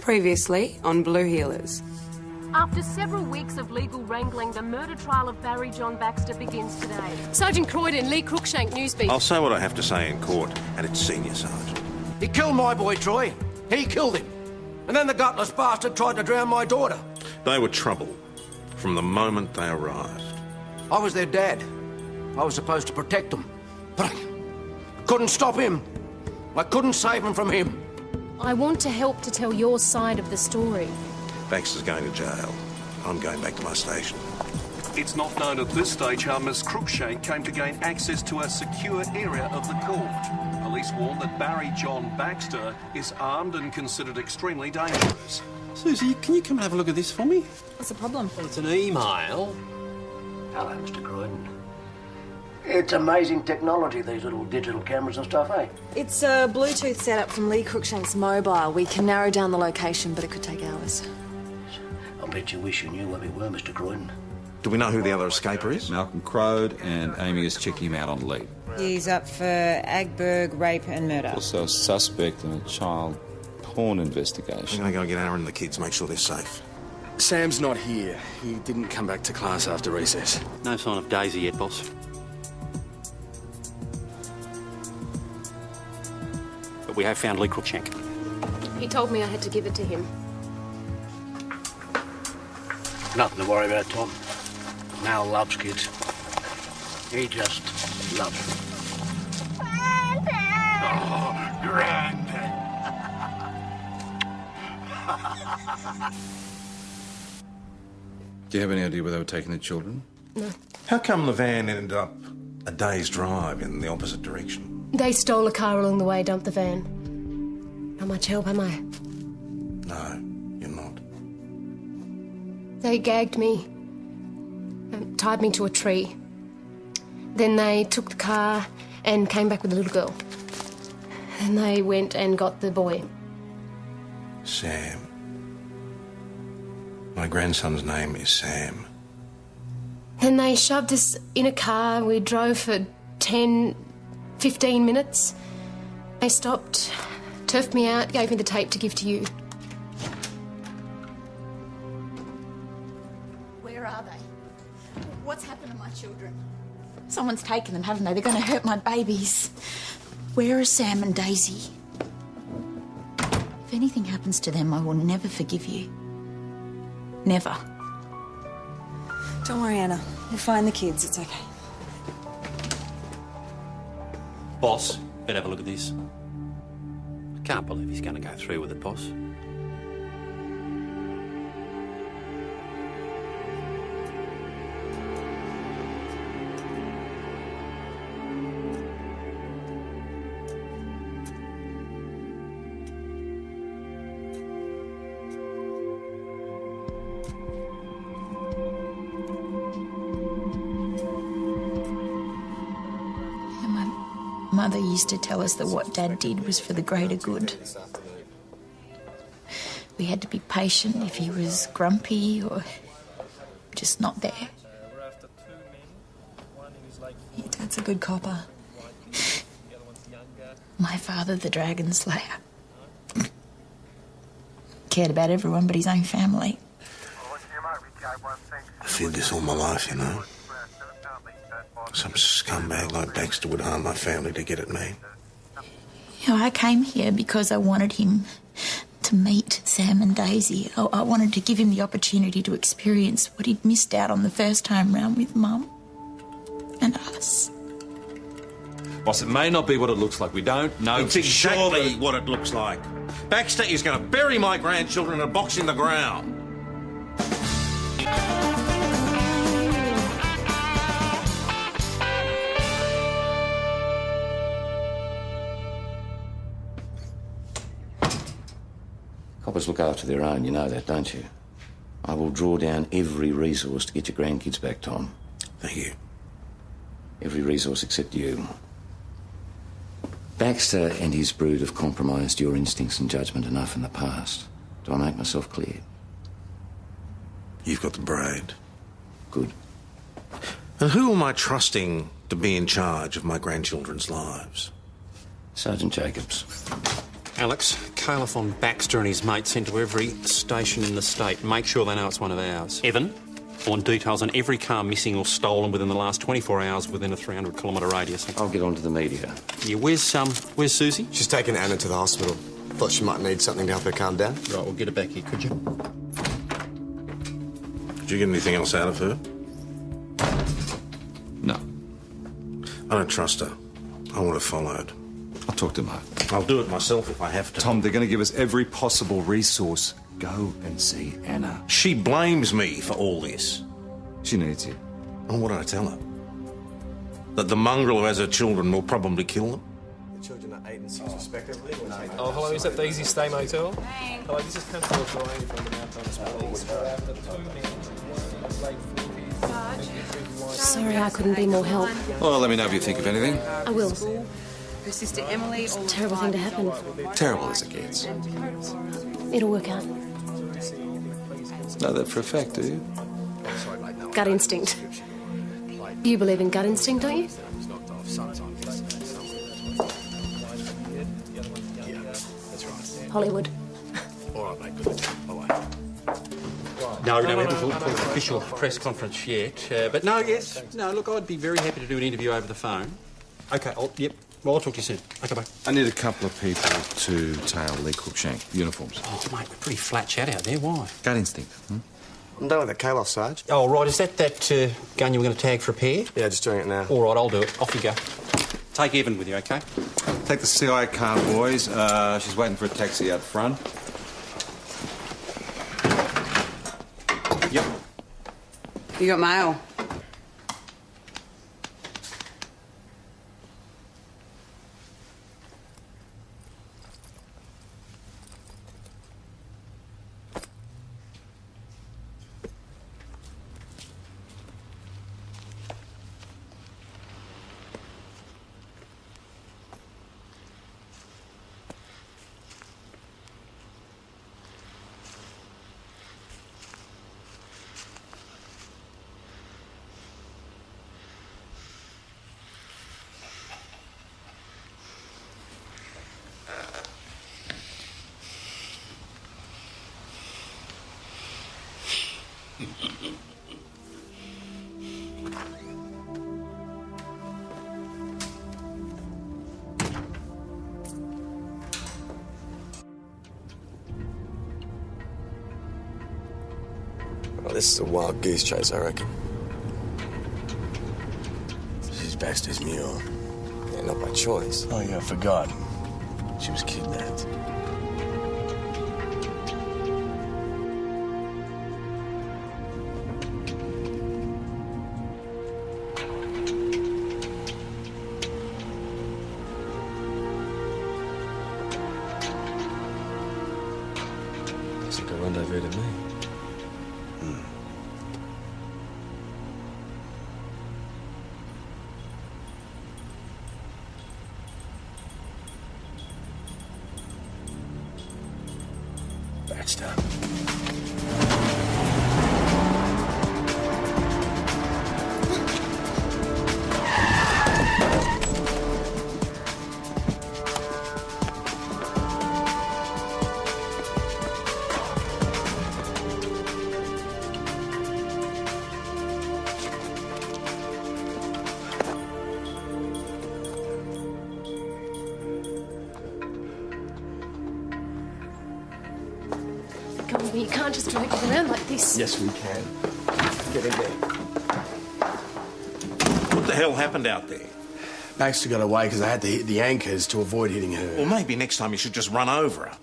Previously on Blue Healers. After several weeks of legal wrangling, the murder trial of Barry John Baxter begins today. Sergeant Croydon, Lee Cruikshank, Newsbeat. I'll say what I have to say in court, and it's Senior Sergeant. He killed my boy, Troy. He killed him. And then the gutless bastard tried to drown my daughter. They were trouble from the moment they arrived. I was their dad. I was supposed to protect them. But I couldn't stop him. I couldn't save him from him. I want to help to tell your side of the story. Baxter's going to jail. I'm going back to my station. It's not known at this stage how Miss Cruikshank came to gain access to a secure area of the court. Police warn that Barry John Baxter is armed and considered extremely dangerous. Susie, can you come and have a look at this for me? What's the problem? Well, it's an email. Hello, Mr. Croydon. It's amazing technology, these little digital cameras and stuff, eh? It's a Bluetooth setup from Lee Cruikshank's mobile. We can narrow down the location, but it could take hours. I bet you wish you knew where we were, Mr. Croydon. Do we know who the other escaper is? Malcolm Crode, and Amy is checking him out on lead. He's up for Agberg, rape and murder. Also a suspect in a child porn investigation. I'm going to go get Aaron and the kids, make sure they're safe. Sam's not here. He didn't come back to class after recess. No sign of Daisy yet, boss. But we have found Lee Cruikshank. He told me I had to give it to him. Nothing to worry about, Tom. Mal loves kids. He just loves them. Oh, Granddad. Do you have any idea where they were taking the children? No. How come the van ended up a day's drive in the opposite direction? They stole a car along the way, dumped the van. Not much help, am I? No, you're not. They gagged me, tied me to a tree. Then they took the car and came back with the little girl. And they went and got the boy. Sam. My grandson's name is Sam. Then they shoved us in a car. We drove for 10, 15 minutes. They stopped, turfed me out, gave me the tape to give to you. Where are they? What's happened to my children? Someone's taken them, haven't they? They're going to hurt my babies. Where are Sam and Daisy? If anything happens to them, I will never forgive you. Never. Don't worry, Anna. We'll find the kids. It's okay. Boss, better have a look at this. I can't believe he's going to go through with it, boss. Mother used to tell us that what Dad did was for the greater good. We had to be patient if he was grumpy or just not there. Yeah, Dad's a good copper. My father, the Dragon Slayer. Cared about everyone but his own family. I feared this all my life, you know. Some scumbag like Baxter would harm my family to get at me. You know, I came here because I wanted him to meet Sam and Daisy. I wanted to give him the opportunity to experience what he'd missed out on the first time round with Mum and us. Boss, it may not be what it looks like. We don't know. It's exactly what it looks like. Baxter is going to bury my grandchildren in a box in the ground. Coppers look after their own, you know that, don't you? I will draw down every resource to get your grandkids back, Tom. Thank you. Every resource except you. Baxter and his brood have compromised your instincts and judgment enough in the past. Do I make myself clear? You've got the braid. Good. And who am I trusting to be in charge of my grandchildren's lives? Sergeant Jacobs. Alex, Caliph on Baxter and his mate sent to every station in the state. Make sure they know it's one of ours. Evan, I want details on every car missing or stolen within the last 24 hours within a 300-kilometre radius. I'll get on to the media. Yeah, where's Susie? She's taken Anna to the hospital. Thought she might need something to help her calm down. Right, we'll get her back here, could you? Did you get anything else out of her? No. I don't trust her. I want her followed. I'll talk to Mo. I'll do it myself if I have to. Tom, they're going to give us every possible resource. Go and see Anna. She blames me for all this. She needs you. And what did I tell her? That the mongrel who has her children will probably kill them? The children are 8 and 6 respectively. Oh, hello, is that the Easy Stay Motel? Hello, this is Constable Brian from the Mount Police. We're after 2 men, late 40s. Sorry I couldn't be more help. Well, let me know if you think of anything. I will. Her sister Emily. It's a terrible thing to happen. Terrible as it gets. It'll work out. Know that for a fact, do you? Gut instinct. You believe in gut instinct, don't you? Hollywood. All right, mate. Good. Bye-bye. No, we haven't called an official press conference yet. But no, yes. No, look, I'd be very happy to do an interview over the phone. OK, yep. Well, I'll talk to you soon. OK, bye. I need a couple of people to tail Lee Cruikshank. Uniforms. Oh, mate, we're pretty flat chat out there. Why? Gut instinct. I'm done with the Kalos, Sarge. Oh, right. Is that gun you were going to tag for a pair? Yeah, just doing it now. All right, I'll do it. Off you go. Take Evan with you, OK? Take the CI car, boys. She's waiting for a taxi out front. Yep. You got mail? Well, this is a wild goose chase, I reckon. She's Baxter's mule. Yeah, not by choice. Oh, yeah, I forgot. She was kidnapped. Looks like a rendezvous to me. Baxter. Come with me. You can't just drag it around like this. Yes, we can. Get in there. What the hell happened out there? Baxter got away because I had to hit the anchors to avoid hitting her. Well, maybe next time you should just run over her.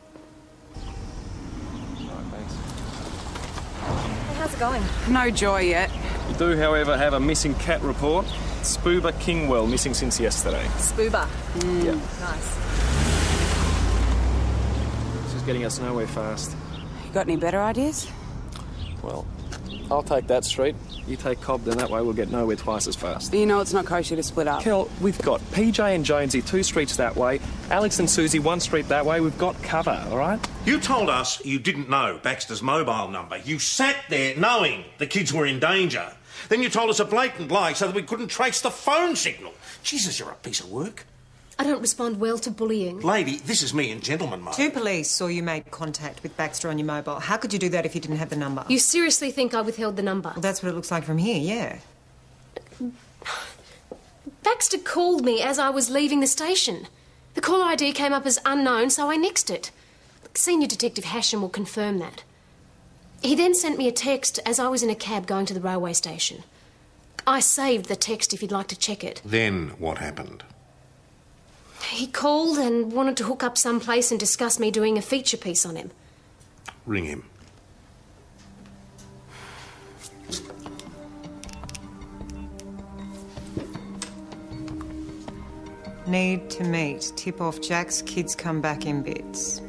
How's it going? No joy yet. We do, however, have a missing cat report. Spoober Kingwell, missing since yesterday. Spoober. Yeah. Nice. This is getting us nowhere fast. You got any better ideas? Well, I'll take that street. You take Cobden, that way we'll get nowhere twice as fast. You know it's not kosher to split up. Kel, we've got PJ and Jonesy 2 streets that way, Alex and Susie 1 street that way. We've got cover, all right? You told us you didn't know Baxter's mobile number. You sat there knowing the kids were in danger. Then you told us a blatant lie so that we couldn't trace the phone signal. Jesus, you're a piece of work. I don't respond well to bullying. Lady, this is me in gentleman mode. 2 police saw you made contact with Baxter on your mobile. How could you do that if you didn't have the number? You seriously think I withheld the number? Well, that's what it looks like from here, yeah. Baxter called me as I was leaving the station. The caller ID came up as unknown, so I nixed it. Senior Detective Hashem will confirm that. He then sent me a text as I was in a cab going to the railway station. I saved the text if you'd like to check it. Then what happened? He called and wanted to hook up someplace and discuss me doing a feature piece on him. Ring him. Need to meet. Tip off Jack's kids come back in bits.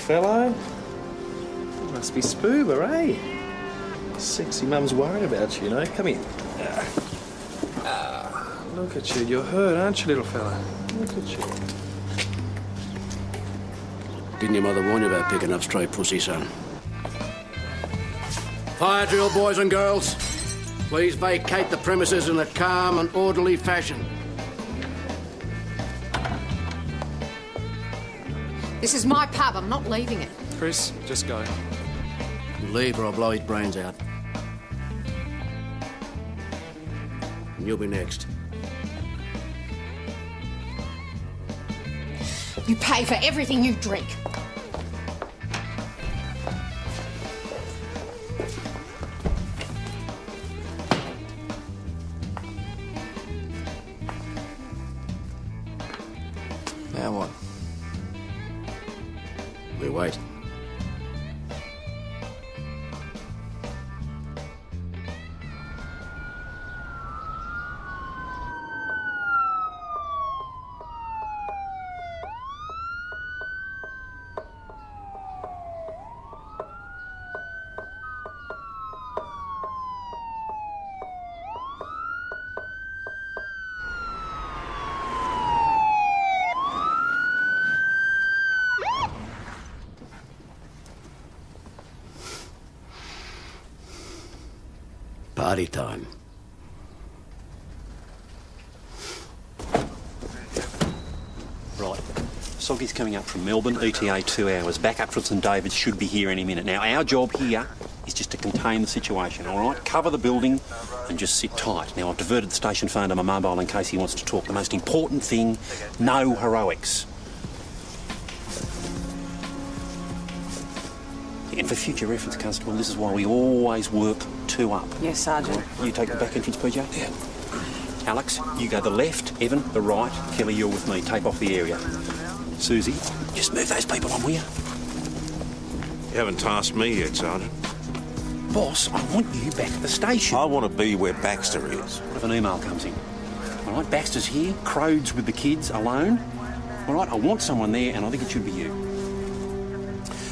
Fellow? You must be Spoober, eh? Sexy mum's worried about you, you know. Come here. Look at you. You're hurt, aren't you, little fella? Look at you. Didn't your mother warn you about picking up stray pussy, son? Fire drill, boys and girls. Please vacate the premises in a calm and orderly fashion. This is my pub. I'm not leaving it. Chris, just go. Leave or I'll blow his brains out. And you'll be next. You pay for everything you drink. Now what? We wait. Party time. Right. Soggy's coming up from Melbourne, ETA 2 hours. Back up from St David's, should be here any minute. Now, our job here is just to contain the situation, all right? Cover the building and just sit tight. Now, I've diverted the station phone to my mobile in case he wants to talk. The most important thing, no heroics. And for future reference, Constable, this is why we always work 2 up. Yes, Sergeant. You take the back entrance, PJ? Yeah. Alex, you go the left. Evan, the right. Kelly, you're with me. Tape off the area. Susie, just move those people on, will you? You haven't tasked me yet, Sergeant. Boss, I want you back at the station. I want to be where Baxter is. What if an email comes in? All right, Baxter's here. Crode's with the kids, alone. All right, I want someone there, and I think it should be you.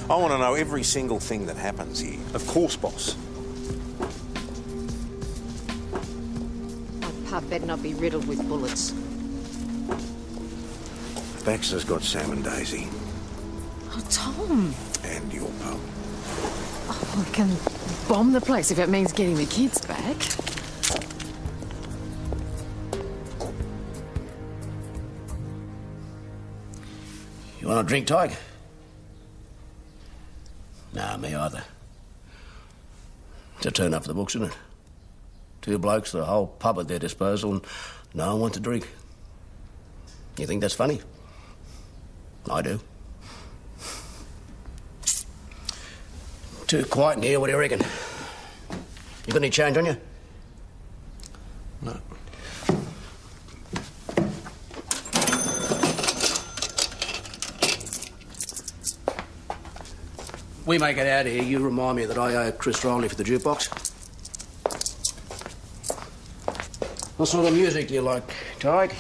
I want to know every single thing that happens here. Of course, boss. My pub better not be riddled with bullets. Baxter's got Sam and Daisy. Oh, Tom. And your pub. Oh, we can bomb the place if it means getting the kids back. You want a drink, Tig? Nah, me either. It's a turn up for the books, isn't it? 2 blokes, the whole pub at their disposal, and no one wants a drink. You think that's funny? I do. Too quiet in here, what do you reckon? You got any change on you? No. we make it out of here, you remind me that I owe Chris Rowley for the jukebox. What sort of music do you like, Tyke?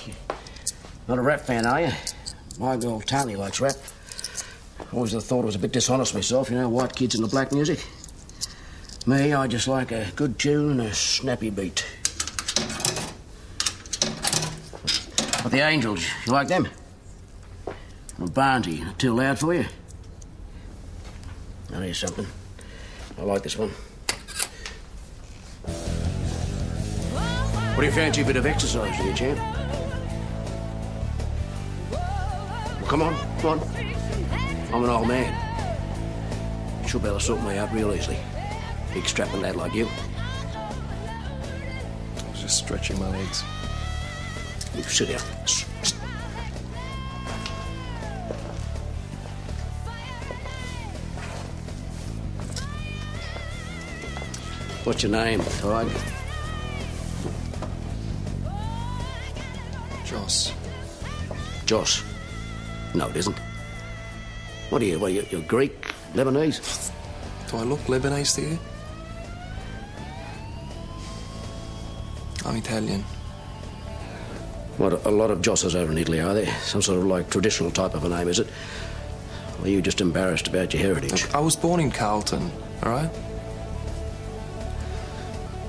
Not a rap fan, are you? My girl Tony likes rap. Always thought it was a bit dishonest myself, you know, white kids into black music. Me, I just like a good tune and a snappy beat. But the Angels, you like them? Or Barnesy, too loud for you? I'll hear something. I like this one. What do you fancy a bit of exercise, do you, champ? Well, come on. I'm an old man. You should be able to sort me out real easily. Big strapping lad like you. I was just stretching my legs. You sit down. What's your name, Tig? Joss. Joss? No, it isn't. What are you? You're Greek? Lebanese? Do I look Lebanese to you? I'm Italian. What, a lot of Josses over in Italy, are there? Some sort of, like, traditional type of a name, is it? Or are you just embarrassed about your heritage? Look, I was born in Carlton, all right?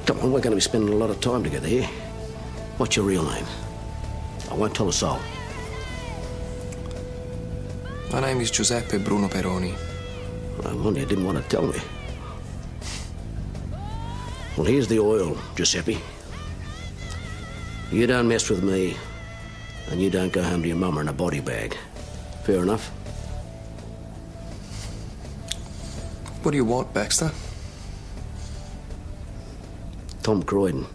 Come on, we're going to be spending a lot of time together here. What's your real name? I won't tell a soul. My name is Giuseppe Bruno Peroni. I wonder you didn't want to tell me. Well, here's the oil, Giuseppe. You don't mess with me, and you don't go home to your mama in a body bag. Fair enough? What do you want, Baxter? Tom Croydon.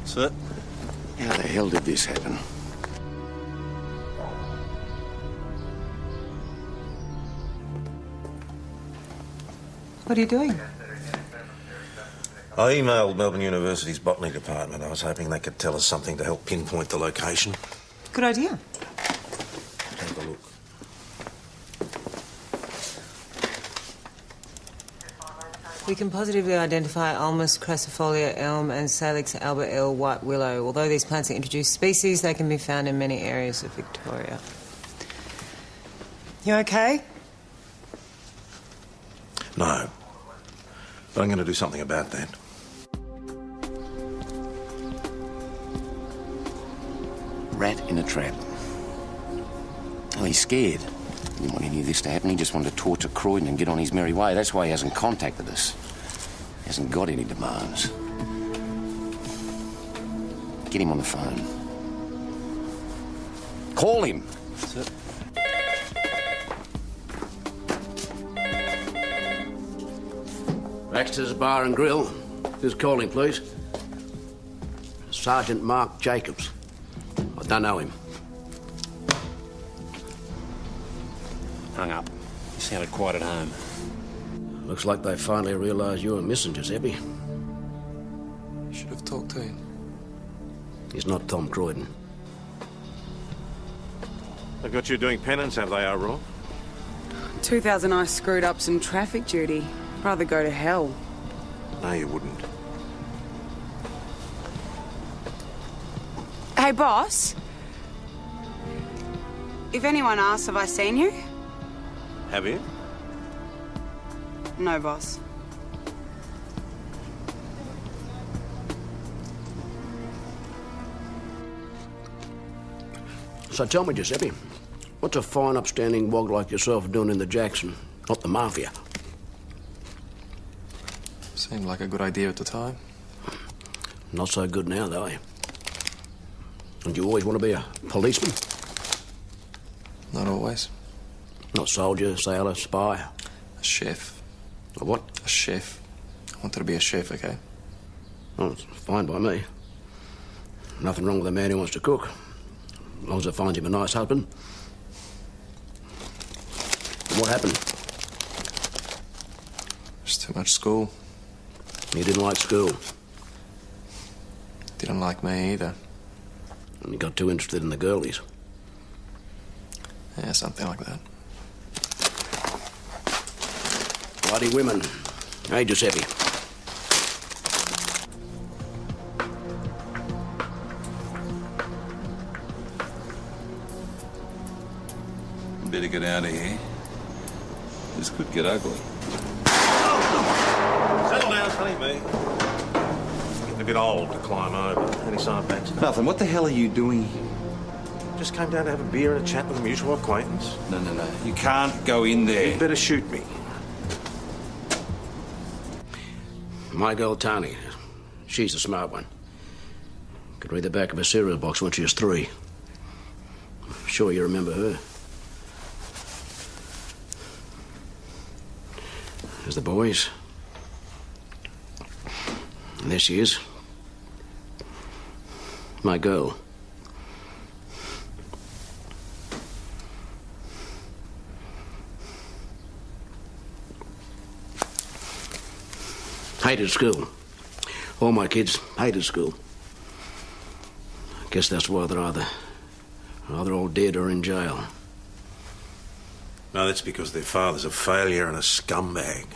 Sir? How the hell did this happen? What are you doing? I emailed Melbourne University's botany department. I was hoping they could tell us something to help pinpoint the location. Good idea. Take a look. We can positively identify Ulmus crassifolia elm and Salix albert L white willow. Although these plants are introduced species, they can be found in many areas of Victoria. You okay? No. But I'm going to do something about that. Rat in a trap. Oh, he's scared. He didn't want any of this to happen. He just wanted to torture Croydon and get on his merry way. That's why he hasn't contacted us. He hasn't got any demands. Get him on the phone. Call him. Sir. Baxter's Bar and Grill. Who's calling, please? Sergeant Mark Jacobs. I don't know him. Hung up. He sounded quite at home. Looks like they finally realised you were missing, Giuseppe. You should have talked to him. He's not Tom Croydon. They've got you doing penance, have they, O'Rourke? 2,000 I screwed up some traffic duty. Rather go to hell. No, you wouldn't. Hey, boss. If anyone asks, have I seen you? Have you? No, boss. So tell me, Giuseppe, what's a fine, upstanding wog like yourself doing in the Jackson, not the Mafia? Seemed like a good idea at the time. Not so good now, though, eh? And you always want to be a policeman? Not always. Not soldier, sailor, spy? A chef. A what? A chef. I wanted to be a chef, okay? Oh, it's fine by me. Nothing wrong with a man who wants to cook, as long as it finds him a nice husband. What happened? Just too much school. You didn't like school? Didn't like me either. And you got too interested in the girlies? Yeah, something like that. Bloody women. Hey, Giuseppe. Better get out of here. This could get ugly. Settle down, honey, me. Getting a bit old to climb over. Any sign, Baxter? Nothing. What the hell are you doing here? Just came down to have a beer and a chat with a mutual acquaintance. No. You can't go in there. You'd better shoot me. My girl, Tani. She's the smart one. Could read the back of a cereal box when she was 3. Sure you remember her. There's the boys. And there she is. My girl. Hated school. All my kids hated school. Guess that's why they're either all dead or in jail. No, that's because their father's a failure and a scumbag.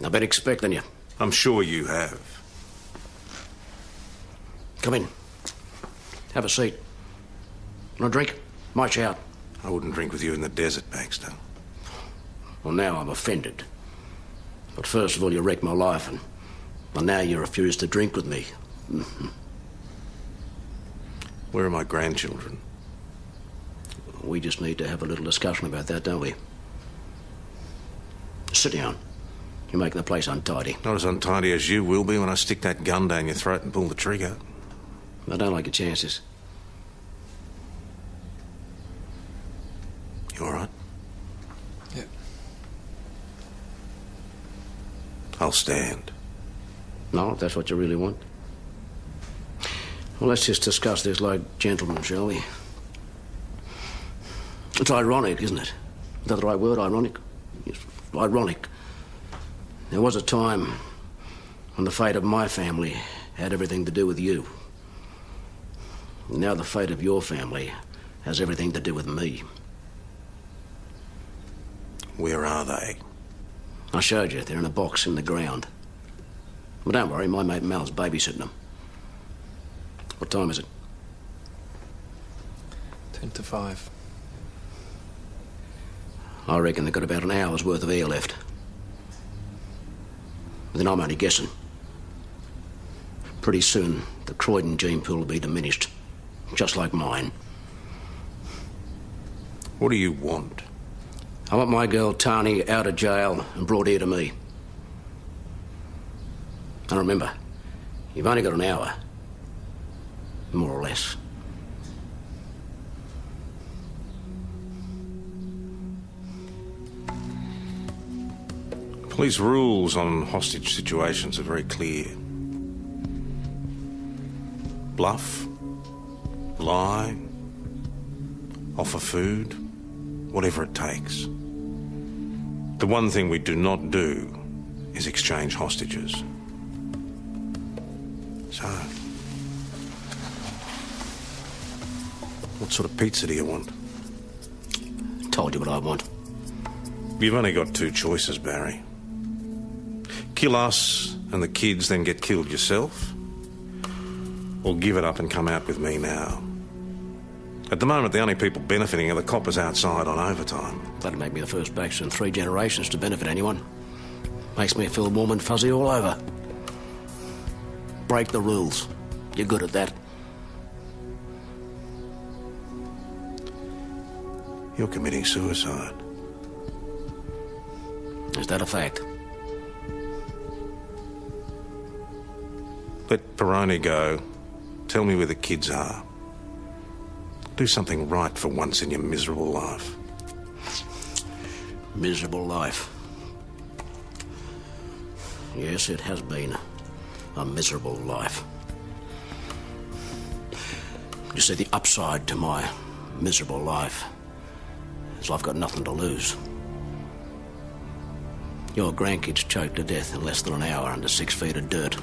I've been expecting you. I'm sure you have. Come in. Have a seat. Want a drink? March out. I wouldn't drink with you in the desert, Baxter. Well, now I'm offended. But first of all, you wrecked my life, and well, now you refuse to drink with me. Where are my grandchildren? We just need to have a little discussion about that, don't we? Sit down. You're making the place untidy. Not as untidy as you will be when I stick that gun down your throat and pull the trigger. I don't like your chances. You all right? Yeah. I'll stand. No, if that's what you really want. Well, let's just discuss this like gentlemen, shall we? It's ironic, isn't it? Is that the right word, ironic? Yes, ironic. There was a time when the fate of my family had everything to do with you. Now the fate of your family has everything to do with me. Where are they? I showed you. They're in a box in the ground. But don't worry, my mate Mal's babysitting them. What time is it? 10 to 5. I reckon they've got about an hour's worth of air left. But then I'm only guessing. Pretty soon, the Croydon gene pool will be diminished. Just like mine. What do you want? I want my girl Tani out of jail and brought here to me. And remember, you've only got an hour. More or less. Police rules on hostage situations are very clear. Bluff, lie, offer food, whatever it takes. The one thing we do not do is exchange hostages. So, what sort of pizza do you want? Told you what I want. You've only got 2 choices, Barry. Kill us and the kids, then get killed yourself, or give it up and come out with me now. At the moment, the only people benefiting are the coppers outside on overtime. That'd make me the first Baxter in 3 generations to benefit anyone. Makes me feel warm and fuzzy all over. Break the rules. You're good at that. You're committing suicide. Is that a fact? Let Peroni go. Tell me where the kids are. Do something right for once in your miserable life. Miserable life. Yes, it has been a miserable life. You see, the upside to my miserable life is I've got nothing to lose. Your grandkids choked to death in less than an hour under 6 feet of dirt.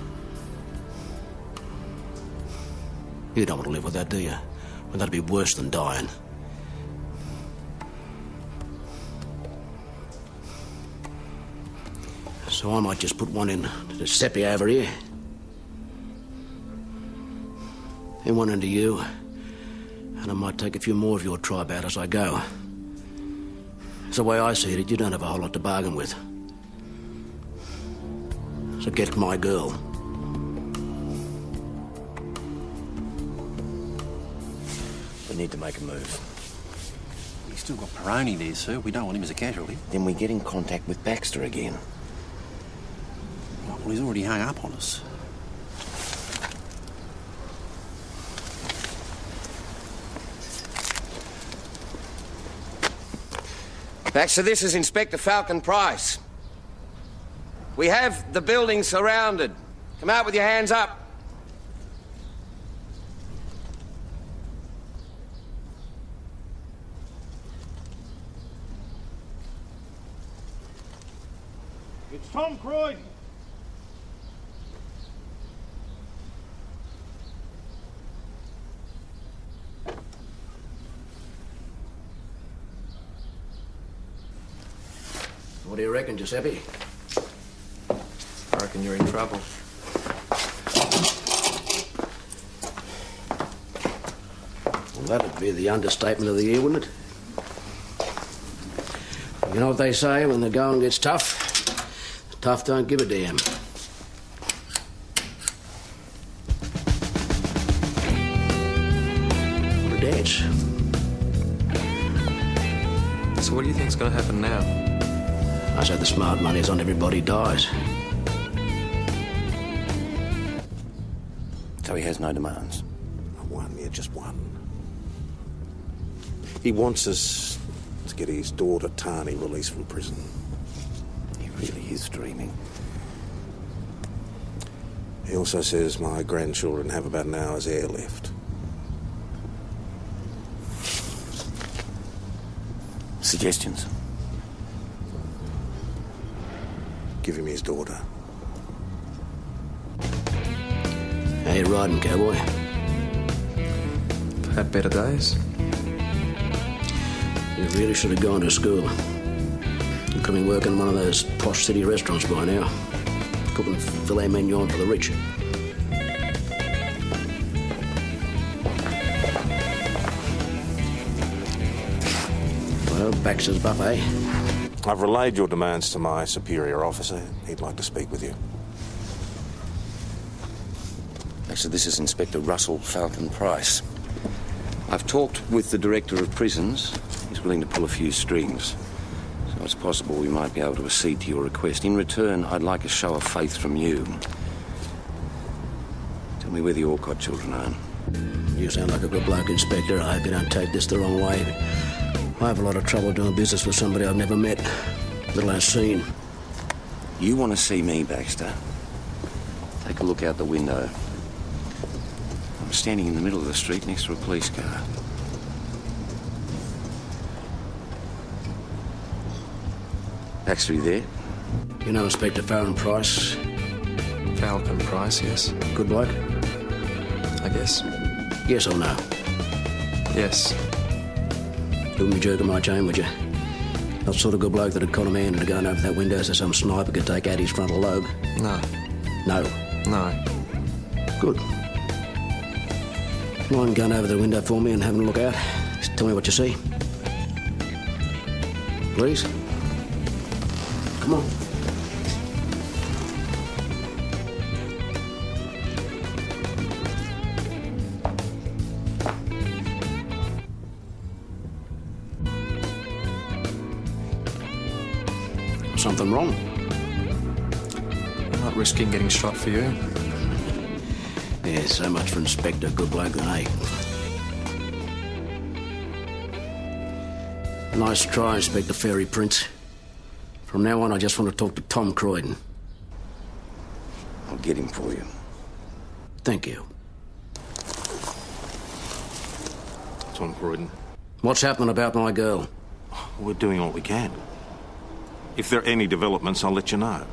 You don't want to live with that, do you? Well, that'd be worse than dying. So I might just put one in to Seppi over here. And one into you. And I might take a few more of your tribe out as I go. It's the way I see it, you don't have a whole lot to bargain with. So get my girl. We need to make a move. We've still got Peroni there, sir. We don't want him as a casualty. Then we get in contact with Baxter again. Well, he's already hung up on us. Baxter, this is Inspector Falcon Price. We have the building surrounded. Come out with your hands up. It's Tom Croydon. What do you reckon, Giuseppe? I reckon you're in trouble. Well, that'd be the understatement of the year, wouldn't it? You know what they say, when the going gets tough, the tough don't give a damn. What a dance. So what do you think's going to happen now? I said the smart money is on everybody dies. So he has no demands? One, yeah, just one. He wants us to get his daughter, Tani, released from prison. He really is dreaming. He also says my grandchildren have about an hour's air left. Suggestions? Give him his daughter. How you riding, cowboy? Had better days. You really should have gone to school. You could have been working in one of those posh city restaurants by now. Cooking filet mignon for the rich. Well, Baxter's buffet. I've relayed your demands to my superior officer. He'd like to speak with you. Actually, this is Inspector Russell Falcon Price. I've talked with the Director of Prisons. He's willing to pull a few strings. So it's possible we might be able to accede to your request. In return, I'd like a show of faith from you. Tell me where the Orcott children are. You sound like a good bloke, Inspector. I hope you don't take this the wrong way. I have a lot of trouble doing business with somebody I've never met, let alone seen. You want to see me, Baxter? Take a look out the window. I'm standing in the middle of the street next to a police car. Baxter, you there? You know Inspector Falcon Price? Falcon Price, yes. Good bloke? I guess. Yes or no? Yes. You wouldn't be jerking my chain, would you? Not the sort of good bloke that'd con a man into going over that window so some sniper could take out his frontal lobe. No. No? No. Good. Mind going over the window for me and having a look out? Just tell me what you see. Please? Come on. Something wrong? I'm not risking getting shot for you. Yeah, so much for Inspector Good Bloke than Nice try, Inspector Fairy Prince. From now on, I just want to talk to Tom Croydon. I'll get him for you. Thank you. Tom Croydon. What's happening about my girl? We're doing all we can. If there are any developments, I'll let you know. Have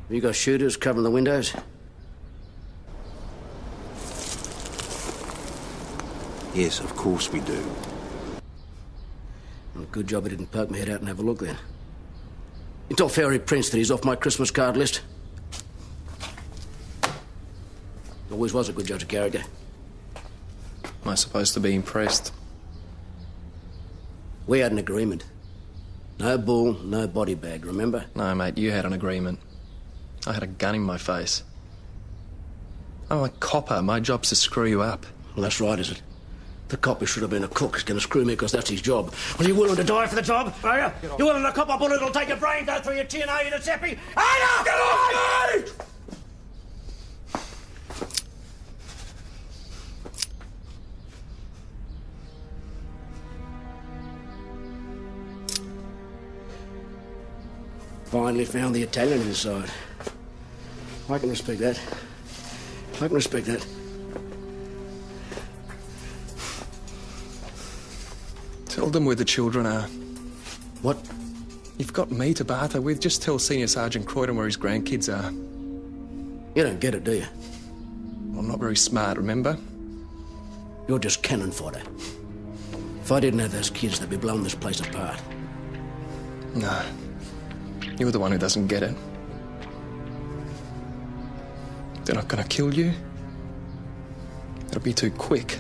you got shooters covering the windows? Yes, of course we do. Well, good job I didn't poke my head out and have a look then. You told Fairy Prince that he's off my Christmas card list? Always was a good judge of character. Am I supposed to be impressed? We had an agreement. No bull, no body bag, remember? No, mate, you had an agreement. I had a gun in my face. I'm a copper. My job's to screw you up. Well, that's right, is it? The copper should have been a cook. He's going to screw me because that's his job. Are you willing to die for the job? Are you? You willing to cop a bullet that'll take your brain, go through your chin, are you, Giuseppe? Are you? Get off me! Finally found the Italian inside. I can respect that. I can respect that. Tell them where the children are. What? You've got me to barter with. Just tell Senior Sergeant Croydon where his grandkids are. You don't get it, do you? I'm not very smart, remember? You're just cannon fodder. If I didn't have those kids, they'd be blowing this place apart. No. You're the one who doesn't get it. They're not gonna kill you. It'll be too quick.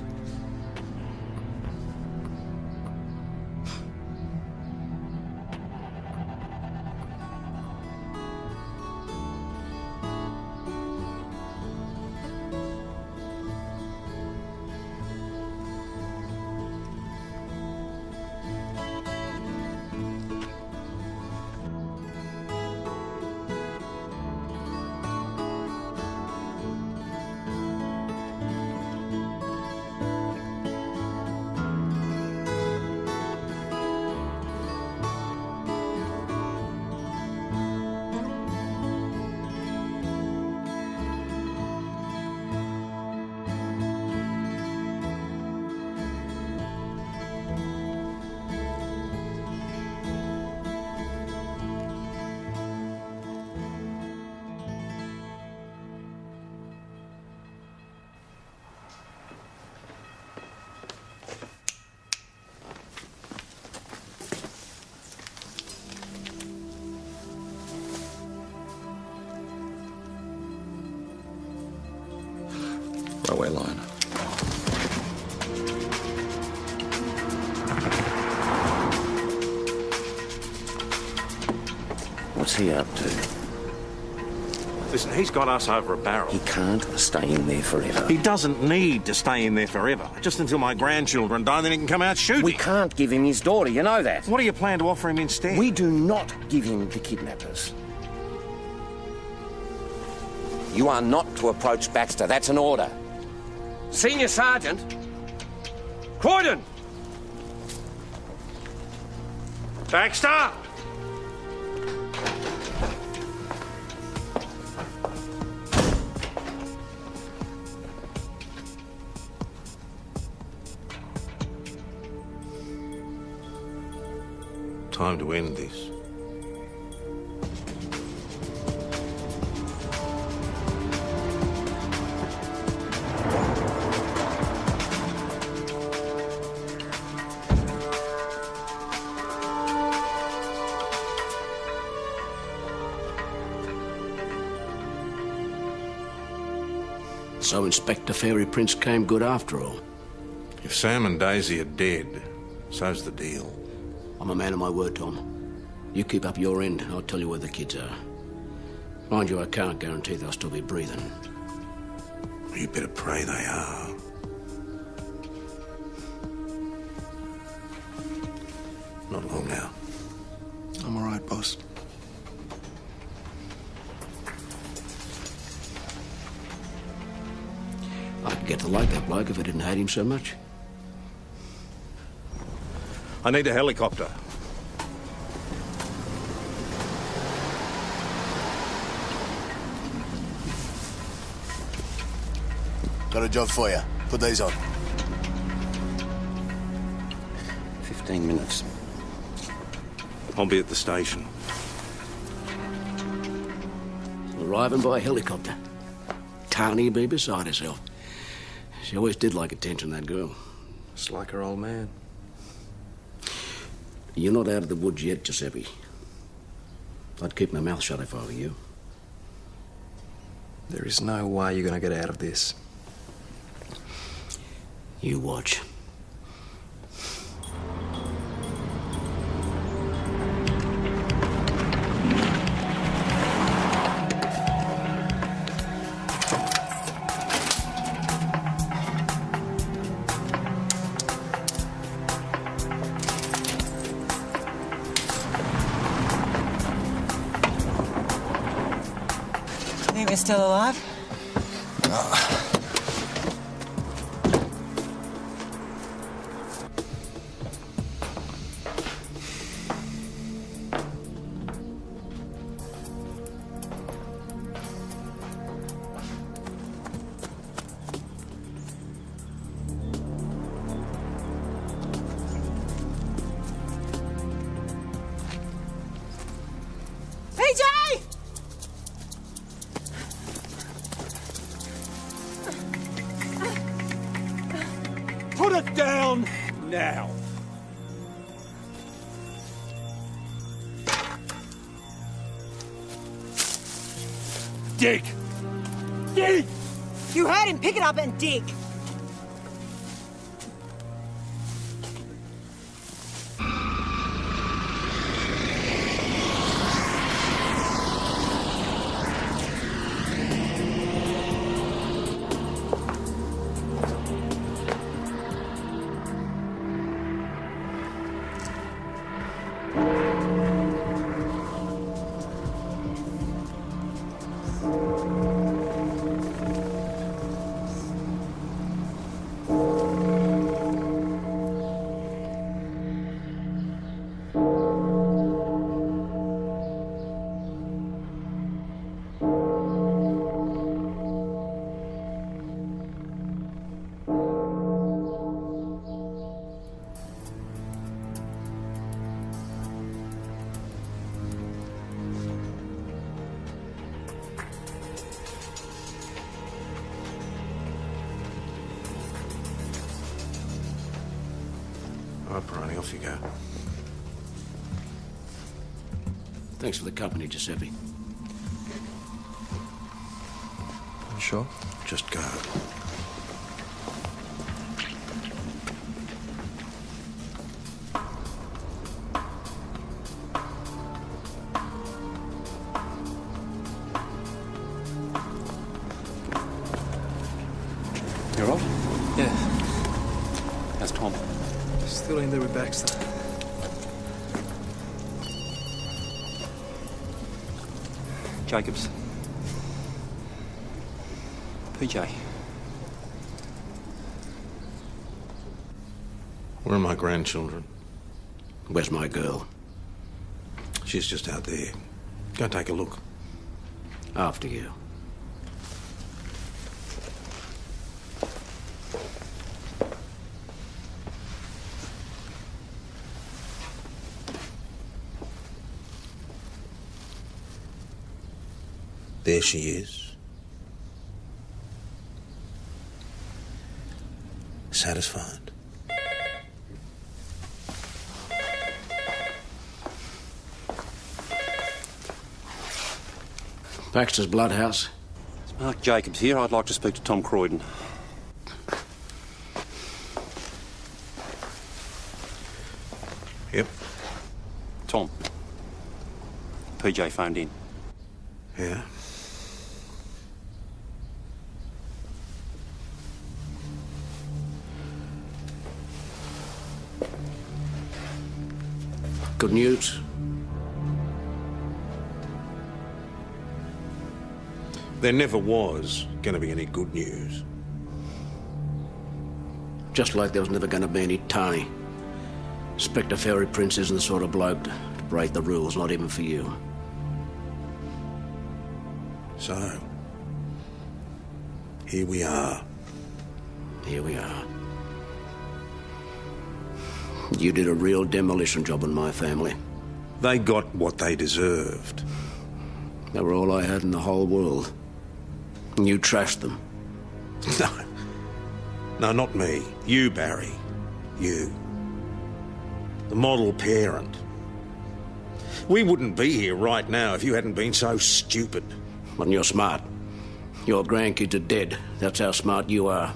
Railway line. What's he up to? Listen, he's got us over a barrel. He can't stay in there forever. He doesn't need to stay in there forever. Just until my grandchildren die, then he can come out shooting. We can't give him his daughter, you know that. What do you plan to offer him instead? We do not give him the kidnappers. You are not to approach Baxter. That's an order. Senior Sergeant Croydon! Baxter! Time to end this. So Inspector Fairy Prince came good after all. If Sam and Daisy are dead, so's the deal. I'm a man of my word, Tom. You keep up your end, I'll tell you where the kids are. Mind you, I can't guarantee they'll still be breathing. You better pray they are. Not long now. I'm all right, boss. I could get to like that bloke if I didn't hate him so much. I need a helicopter. Got a job for you. Put these on. 15 minutes. I'll be at the station. Arriving by helicopter. Tony be beside herself. She always did like attention, that girl. It's like her old man. You're not out of the woods yet, Giuseppe. I'd keep my mouth shut if I were you. There is no way you're going to get out of this. You watch. Think we're still alive? PJ! Put it down now. Dig! Dig! You heard him. Pick it up and dig. All right, Peroni, off you go. Thanks for the company, Giuseppe. You sure? Just go. You all right? Yeah. How's Tom? Still in there with Baxter. Jacobs. PJ. Where are my grandchildren? Where's my girl? She's just out there. Go take a look. After you. There she is. Satisfied. Baxter's Bloodhouse. It's Mark Jacobs here. I'd like to speak to Tom Croydon. Yep. Tom. PJ phoned in. Yeah? Good news? There never was going to be any good news. Just like there was never going to be any Tony. Inspector Fairy Prince isn't the sort of bloke to break the rules, not even for you. So, here we are. Here we are. You did a real demolition job on my family. They got what they deserved. They were all I had in the whole world. And you trashed them. No. No, not me. You, Barry. You. The model parent. We wouldn't be here right now if you hadn't been so stupid. And you're smart. Your grandkids are dead. That's how smart you are.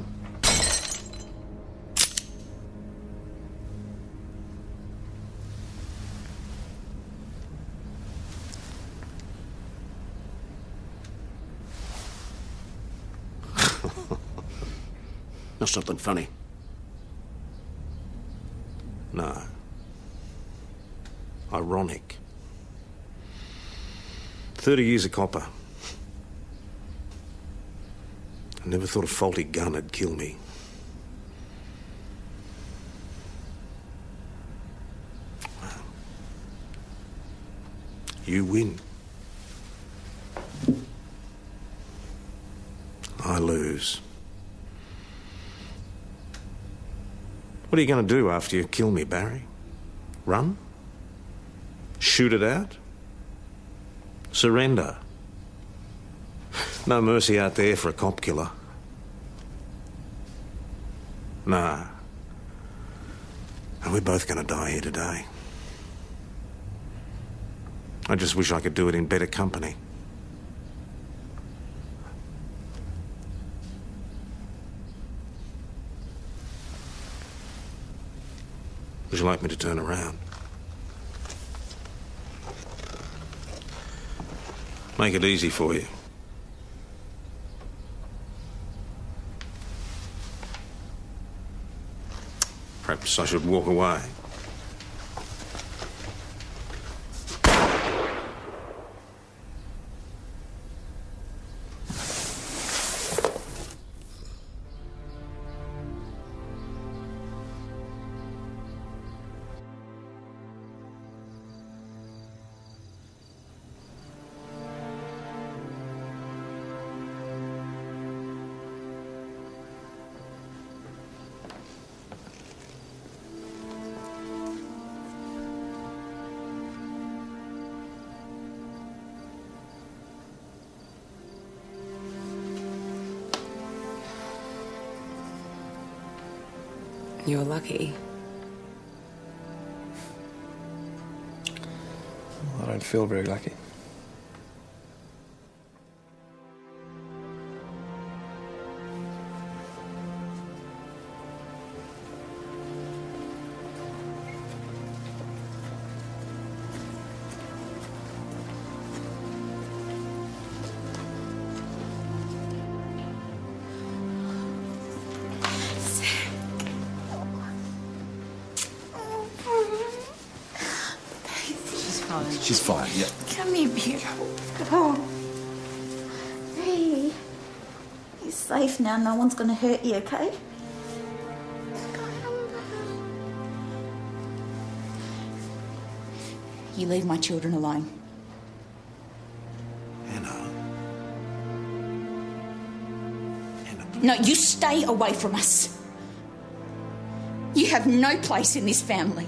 That's something funny. No. Ironic. 30 years a copper. I never thought a faulty gun would kill me. Well, you win. I lose. What are you going to do after you kill me, Barry? Run? Shoot it out? Surrender? No mercy out there for a cop killer. Nah. And we're both going to die here today. I just wish I could do it in better company. Would you like me to turn around? Make it easy for you. Perhaps I should walk away. You're lucky. I don't feel very lucky. She's fine, yeah. Come here, beauty. Oh. Hey. You're safe now. No one's going to hurt you, okay? You leave my children alone. Anna. No, you stay away from us. You have no place in this family.